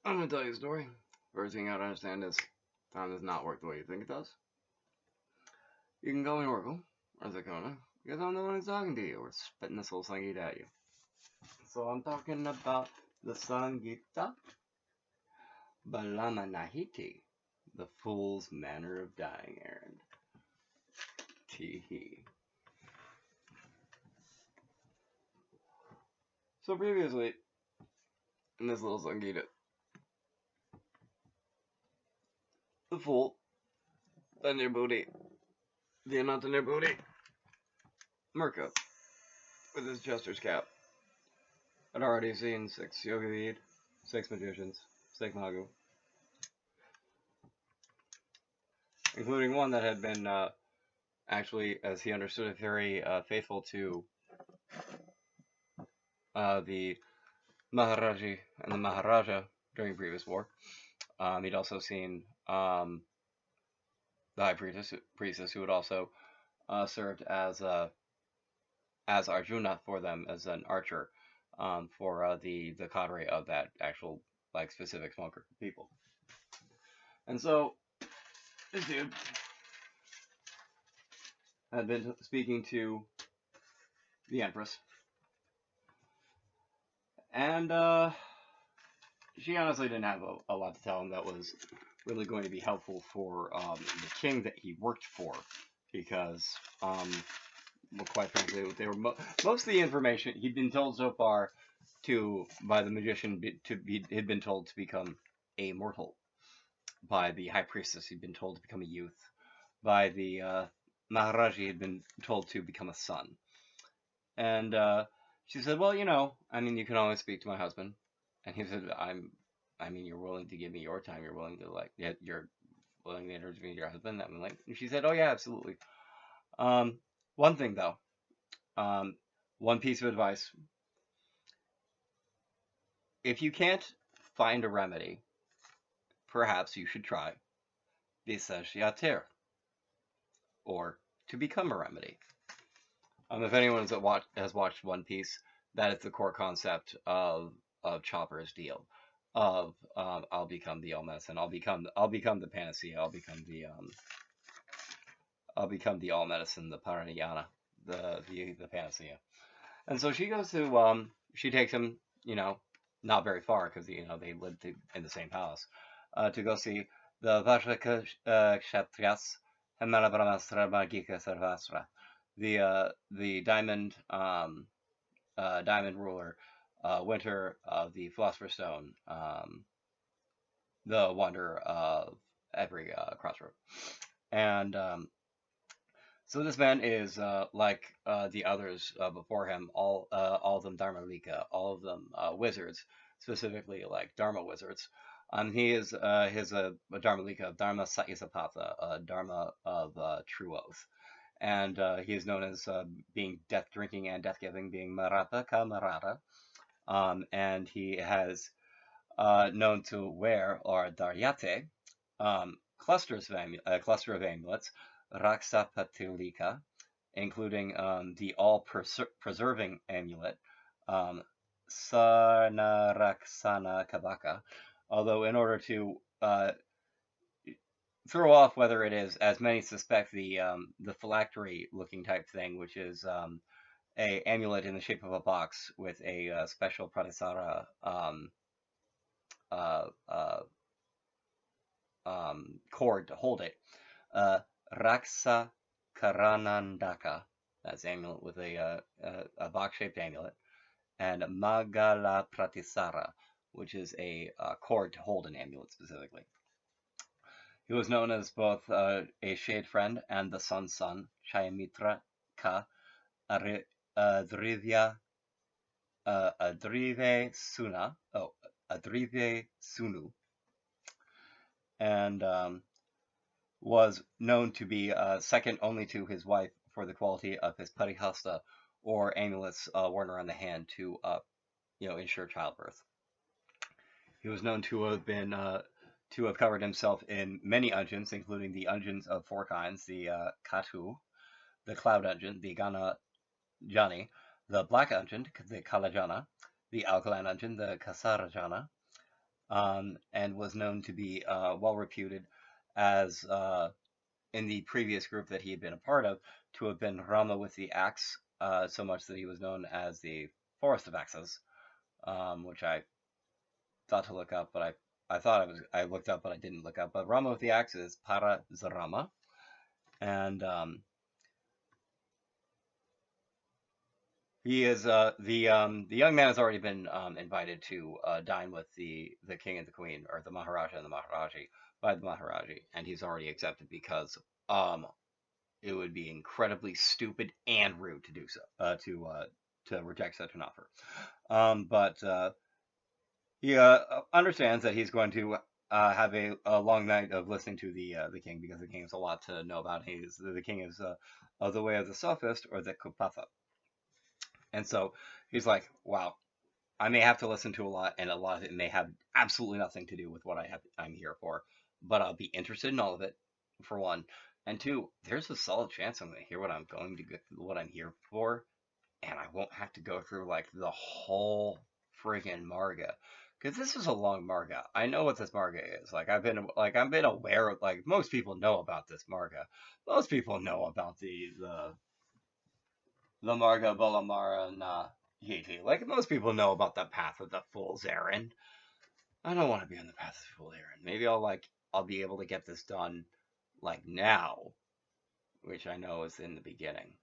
I'm gonna tell you a story. First thing you gotta understand is time does not work the way you think it does. You can call me Oracle or Zakona because I'm the one who's talking to you or spitting this whole Sangita at you. So I'm talking about the Sangita Balama Nahiti, the fool's manner of dying errand. Tee. So previously, in this little Sangita, the fool, the near booty, the not the near booty, Mirko, with his jester's cap, had already seen 6 Yogi Veed, 6 magicians, 6 Magu, including one that had been actually, as he understood it, very faithful to the Maharaji and the Maharajah during previous war. He'd also seen the high priestess who had also served as Arjuna for them as an archer for the cadre of that actual like specific small group of people. And so this dude had been speaking to the Empress, and she honestly didn't have a lot to tell him that was really going to be helpful for the king that he worked for, because well, quite frankly, they were most of the information he'd been told so far by the magician had been told to become a mortal, by the high priestess he'd been told to become a youth, by the Maharaji had been told to become a son, and she said, well, I mean, you can always speak to my husband, and he said, I mean, you're willing to give me your time, you're willing to you're willing to introduce me to your husband. I mean, like, she said, oh yeah, absolutely. One thing though, one piece of advice: if you can't find a remedy, perhaps you should try Visagiater, or to become a remedy. If anyone has watched One Piece, that is the core concept of Chopper's deal. Of I'll become the all medicine. I'll become the panacea. I'll become the all medicine, the Parayana, the panacea. And so she goes to she takes him, not very far because they lived in the same palace, to go see the Vajraka Kshatriyas Hemalabramastra Magika Sarvastra, the diamond ruler, Winter of the Philosopher's Stone, the wonder of every crossroad. And so this man is like the others before him, all of them Dharmalika, all of them wizards, specifically like Dharma wizards. He is his Dharmalika of Dharma Satyasapatha, Dharma of True Oath. And he is known as being death drinking and death giving, being Marata Kamarata. And he has known to wear, or Daryate, cluster of amulets, Raksapatulika, including the all-preserving amulet, Sarnaraksana Kabaka. Although, in order to throw off whether it is, as many suspect, the phylactery-looking type thing, which is a amulet in the shape of a box with a special Pradesara uh, uh, cord to hold it. Raksa Karanandaka, that's amulet with a box-shaped amulet, and Magala Pratisara, which is a cord to hold an amulet specifically. He was known as both a shade friend and the sun's son, Chayamitra Ka Adrivya Adrive Sunu, and was known to be second only to his wife for the quality of his parihasta, or amulets worn around the hand to ensure childbirth. He was known to have been to have covered himself in many unguents, including the unguents of 4 kinds: the Katu, the Cloud Unguent, the Gana Jani, the Black Unguent, the Kalajana, the Alkaline Unguent, the Kasarajana, and was known to be well reputed as in the previous group that he had been a part of to have been Rama with the axe, so much that he was known as the Forest of Axes, which I thought to look up, but I thought I looked up, but I didn't look up. But Rama with the axe is Para Zarama, and he is the young man has already been invited to dine with the king and the queen, or the Maharaja and the Maharaji by the Maharaji, and he's already accepted because um it would be incredibly stupid and rude to do so to reject such an offer. But he understands that he's going to have a long night of listening to the king because the king has a lot to know about. The king is of the way of the sophist or the kupatha, and so he's like, wow, I may have to listen to a lot, and a lot of it may have absolutely nothing to do with what I'm here for, but I'll be interested in all of it, for one, and two, there's a solid chance I'm going to hear what I'm here for, and I won't have to go through like the whole friggin' marga. Because this is a long marga. I know what this marga is. I've been aware of, like, most people know about this marga. Most people know about the marga Bolamara na Hiti. Like, most people know about the path of the fool's errand. I don't want to be on the path of the fool's errand. Maybe I'll be able to get this done like now, which I know is in the beginning.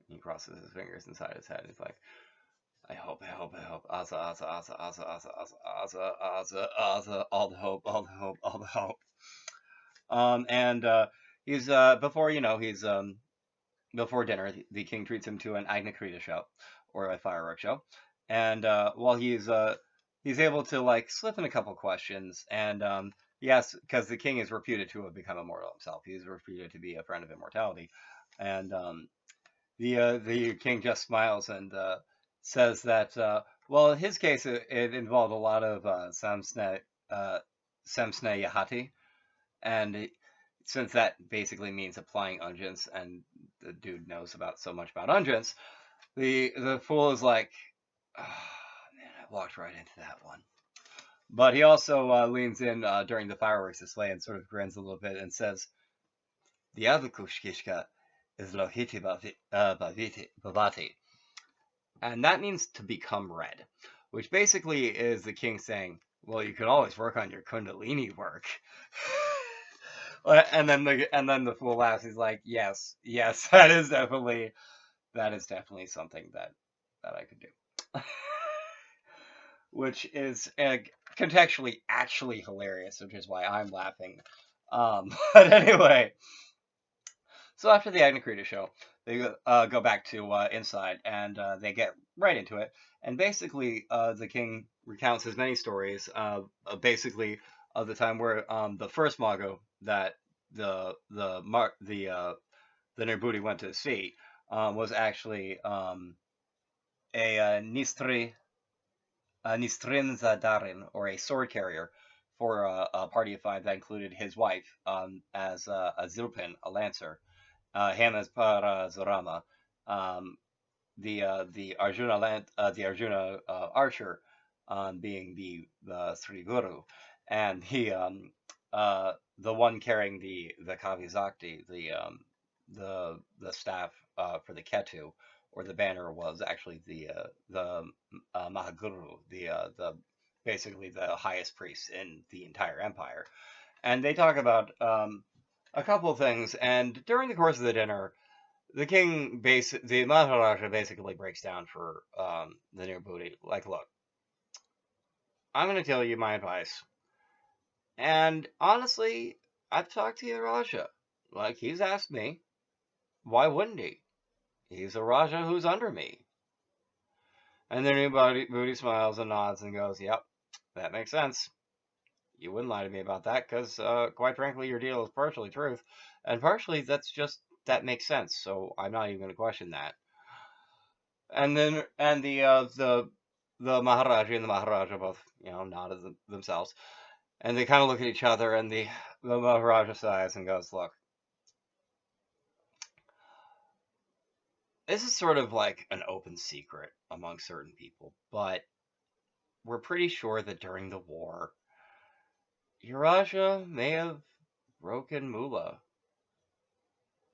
He crosses his fingers inside his head. He's like, I hope. Asa, Asa, Asa, Asa, Asa, Asa, Asa, Asa, Asa, all the hope, all the hope, all the hope. And he's before dinner, the king treats him to an Agna Krita show, or a fireworks show, and while he's able to like slip in a couple questions, and yes, because the king is reputed to have become immortal himself. He's reputed to be a friend of immortality, and the king just smiles and says that well, in his case, it involved a lot of samsne yahati, and since that basically means applying unguents, and the dude knows about so much about unguents, the fool is like, oh, man, I walked right into that one. But he also leans in during the fireworks display and sort of grins a little bit and says, "The Avukushkishka is lohiti bhavati," and that means to become red, which basically is the king saying, "Well, you could always work on your Kundalini work." And then the fool laughs. He's like, "Yes, yes, that is definitely something that I could do," which is contextually actually hilarious, which is why I'm laughing. But anyway, so after the Agna Krita show, they go back to inside, and they get right into it. And basically, the king recounts as many stories, basically of the time where the first Mago that the Nerbudi went to see was actually a Nistrinza Darin, or a sword carrier, for a party of five that included his wife as a Zilpin, a lancer, him as Parazorama, um, the Arjuna archer, being the Sri Guru, and the one carrying the Kavizakti, the staff for the Ketu, or the banner, was actually the Mahaguru, the basically the highest priest in the entire empire. And they talk about a couple of things, and during the course of the dinner, the Maharaja basically breaks down for the Nirbudi, like, look, I'm going to tell you my advice. And honestly, I've talked to the Raja. Like, he's asked me, why wouldn't he? He's a Raja who's under me. And the Nirbudi smiles and nods and goes, yep, that makes sense. You wouldn't lie to me about that, because, quite frankly, your deal is partially truth. And partially, that makes sense, so I'm not even going to question that. And then the Maharaji and the Maharaja both nodded themselves, and they kind of look at each other, and the Maharaja sighs and goes, "Look, this is sort of like an open secret among certain people, but we're pretty sure that during the war, Uraja may have broken Mula.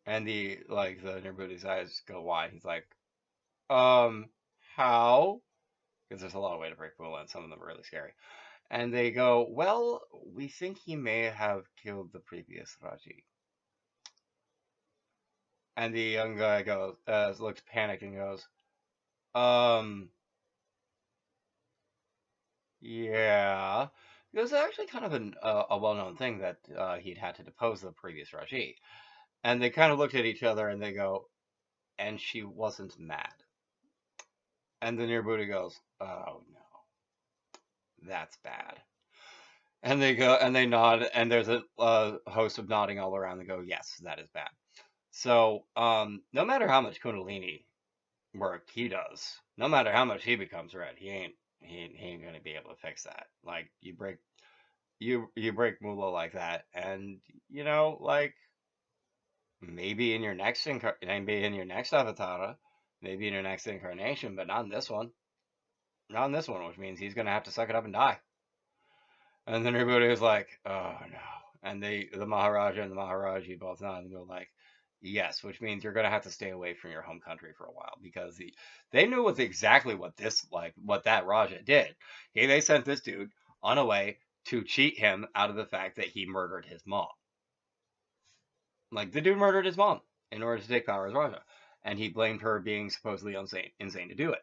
And the Nirbudi's eyes go wide. He's like, um, how? Because there's a lot of way to break Mula, and some of them are really scary. And they go, well, we think he may have killed the previous Raji. And the young guy goes, looks panicked and goes, um, yeah. It was actually kind of a well-known thing that he'd had to depose the previous Raji. And they kind of looked at each other and they go, and she wasn't mad. And the Nirbudi goes, oh no, that's bad. And they go and they nod, and there's a host of nodding all around. They go, yes, that is bad. So, no matter how much Kundalini work he does, no matter how much he becomes red, he ain't gonna be able to fix that. Like you break Mula like that, and like maybe in your maybe in your next avatar, maybe in your next incarnation, but not in this one. Not in this one, which means he's gonna have to suck it up and die. And then everybody was like, "Oh no!" And the Maharaja and the Maharaji both nod and go like, "Yes," which means you're gonna have to stay away from your home country for a while because they knew exactly what that Raja did. They sent this dude on a way to cheat him out of the fact that he murdered his mom. Like the dude murdered his mom in order to take power as Raja, and he blamed her being supposedly insane to do it.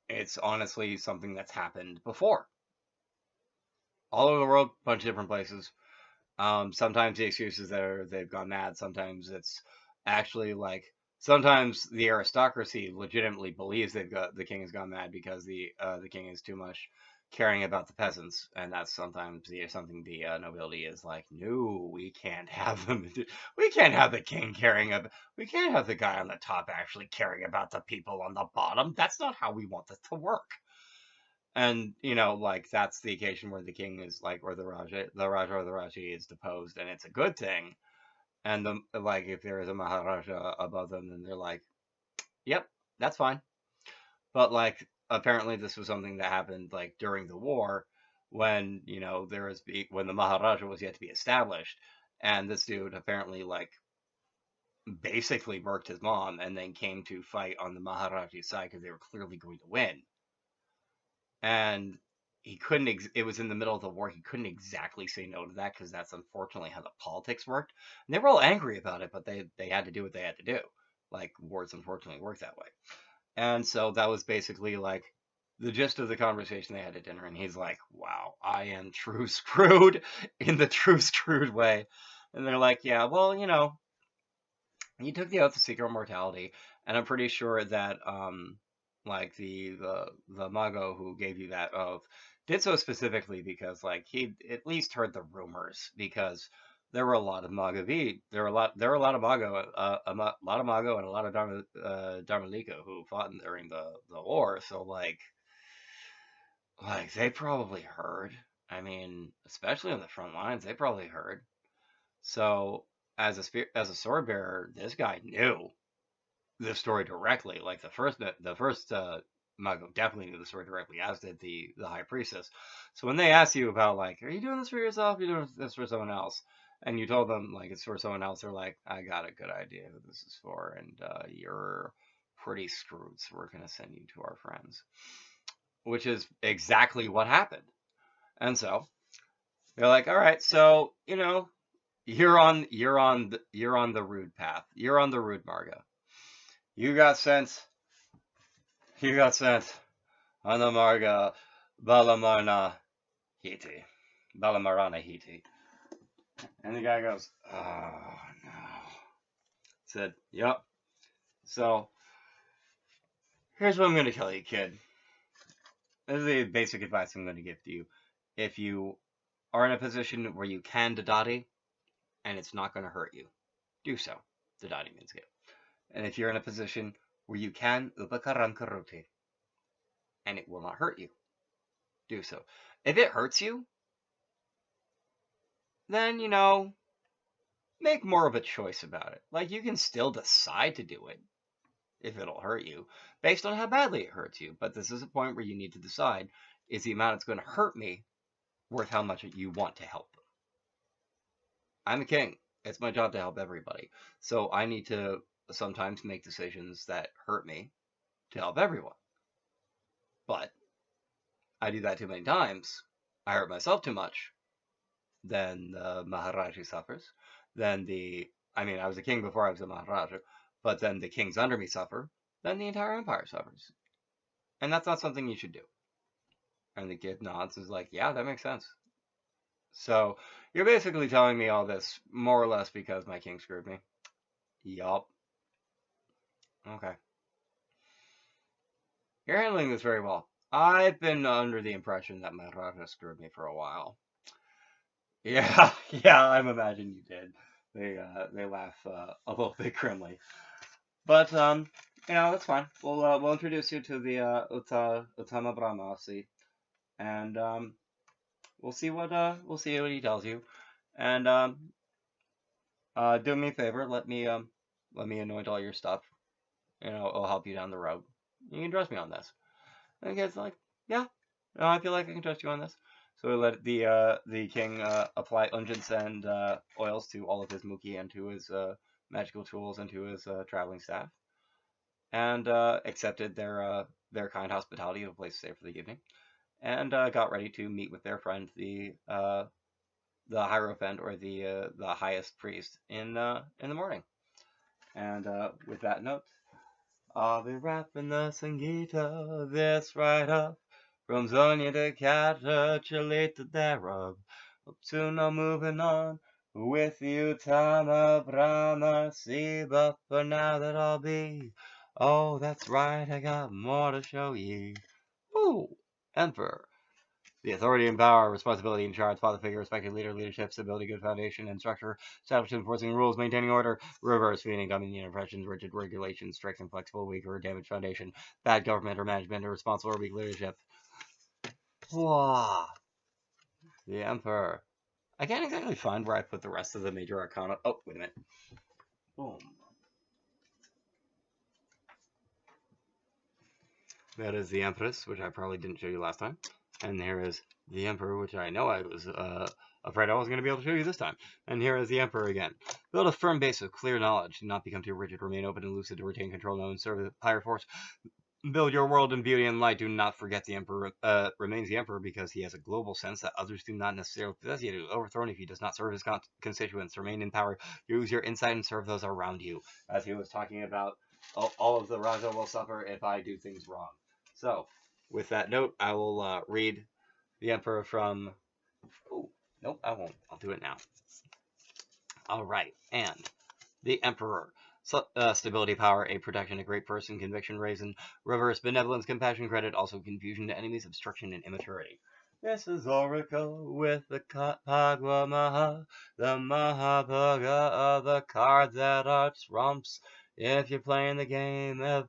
It's honestly something that's happened before all over the world, bunch of different places. Sometimes the excuse is they've gone mad. Sometimes it's actually like sometimes the aristocracy legitimately believes the king has gone mad because the king is too much caring about the peasants, and that's sometimes something the nobility is like, no, we can't have them. We can't have the king caring about. We can't have the guy on the top actually caring about the people on the bottom. That's not how we want this to work. And like that's the occasion where the king is like, or the Raja or the Raji is deposed, and it's a good thing. And like if there is a Maharaja above them, then they're like, "Yep, that's fine." But like apparently this was something that happened like during the war, when when the Maharaja was yet to be established, and this dude apparently like basically murked his mom, and then came to fight on the Maharaji's side because they were clearly going to win. And he couldn't it was in the middle of the war. He couldn't exactly say no to that because that's unfortunately how the politics worked, and they were all angry about it, but they had to do what they had to do. Like wars unfortunately work that way. And so that was basically like the gist of the conversation they had at dinner. And he's like, wow, I am true screwed in the true screwed way. And they're like, yeah, well, he took the oath of secret immortality, and I'm pretty sure that like the mago who gave you that oath did so specifically because like he at least heard the rumors, because there were a lot of Magavi, there were a lot of Mago, lot of Mago and a lot of Dharmalika who fought during the war. So like they probably heard. I mean, especially on the front lines, they probably heard. So as a sword bearer, this guy knew the story directly. Like the first Mago definitely knew the story directly, as did the high priestess. So when they ask you about like, are you doing this for yourself? Are you doing this for someone else? And you told them like it's for someone else, they're like, I got a good idea who this is for, and you're pretty screwed. So we're gonna send you to our friends, which is exactly what happened. And so they're like, all right, so you're on the rude path. You're on the rude Marga. You got sent. You got sent on the Marga Balamarna Hiti. Balamarana Hiti. And the guy goes, oh no. Said, yep. So here's what I'm going to tell you, kid. This is the basic advice I'm going to give to you. If you are in a position where you can Dadati and it's not going to hurt you, do so. Dadati means get. And if you're in a position where you can Upakaran Karuti and it will not hurt you, do so. If it hurts you, then, make more of a choice about it. Like, you can still decide to do it, if it'll hurt you, based on how badly it hurts you. But this is a point where you need to decide, is the amount it's going to hurt me worth how much you want to help them? I'm a king. It's my job to help everybody. So I need to sometimes make decisions that hurt me to help everyone. But I do that too many times. I hurt myself too much. Then the Maharaja suffers. Then I was a king before I was a Maharaja, but then the kings under me suffer. Then the entire empire suffers. And that's not something you should do. And the kid nods, is like, yeah, that makes sense. So you're basically telling me all this more or less because my king screwed me. Yup. Okay. You're handling this very well. I've been under the impression that Maharajah screwed me for a while. Yeah, yeah, I'm imagining you did. They laugh a little bit grimly, but that's fine. We'll introduce you to the Utama Brahmasi, and we'll see what he tells you, and do me a favor, let me anoint all your stuff. It'll help you down the road. You can trust me on this. And the kid's like, yeah, no, I feel like I can trust you on this. So we let the king apply unguents and oils to all of his muki and to his magical tools and to his traveling staff, and accepted their kind hospitality of a place to stay for the evening, and got ready to meet with their friend, the Hierophant, or the highest priest, in the morning. And with that note, I'll be rapping the Sangita this right up. From Zonia to Kata, Chile to Darab. Up to no moving on with you, Tama Brahma. See, but for now that I'll be. Oh, that's right, I got more to show ye. Ooh, Emperor. The authority and power, responsibility and charge, father figure, respected leader, leadership, stability, good foundation, and structure, established enforcing rules, maintaining order, reverse feeding, dominion, oppressions, rigid regulations, strict and flexible, weak or damaged foundation, bad government or management, irresponsible or weak leadership. Blah. The Emperor. I can't exactly find where I put the rest of the major arcana. Oh, wait a minute. Boom. That is the Empress, which I probably didn't show you last time. And here is the Emperor, which I know I was afraid I wasn't going to be able to show you this time. And here is the Emperor again. Build a firm base of clear knowledge. Do not become too rigid. Remain open and lucid to retain control, know, and serve the higher force. Build your world in beauty and light. Do not forget the Emperor remains the Emperor because he has a global sense that others do not necessarily possess. He is overthrown if he does not serve his constituents. Remain in power. Use your insight and serve those around you. As he was talking about, all of the Raja will suffer if I do things wrong. So, with that note, I will read the Emperor from... Oh, nope, I won't. I'll do it now. All right, and the Emperor. Stability, power, a protection, a great person, conviction, reason, reverse, benevolence, compassion, credit, also confusion to enemies, obstruction, and immaturity. This is Oracle with the Pagwa Maha, the Mahabhaga of the cards that are trumps. If you're playing the game of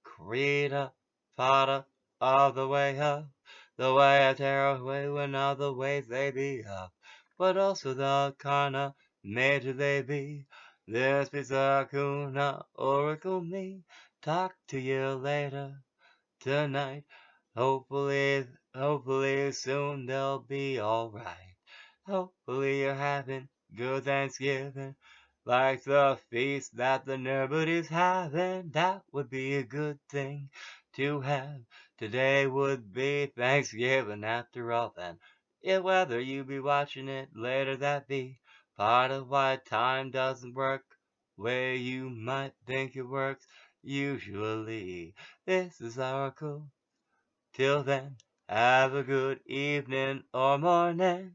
Krita Pada all the way up, the way of tarot way when all the ways they be up, but also the Karna major they be. This be Sakuna Oracle me. Talk to you later tonight. Hopefully soon they'll be alright. Hopefully you're having good Thanksgiving. Like the feast that the nobody's having. That would be a good thing to have. Today would be Thanksgiving after all then. If whether you be watching it later, that be part of why time doesn't work where you might think it works usually. This is Oracle. Till then, have a good evening or morning.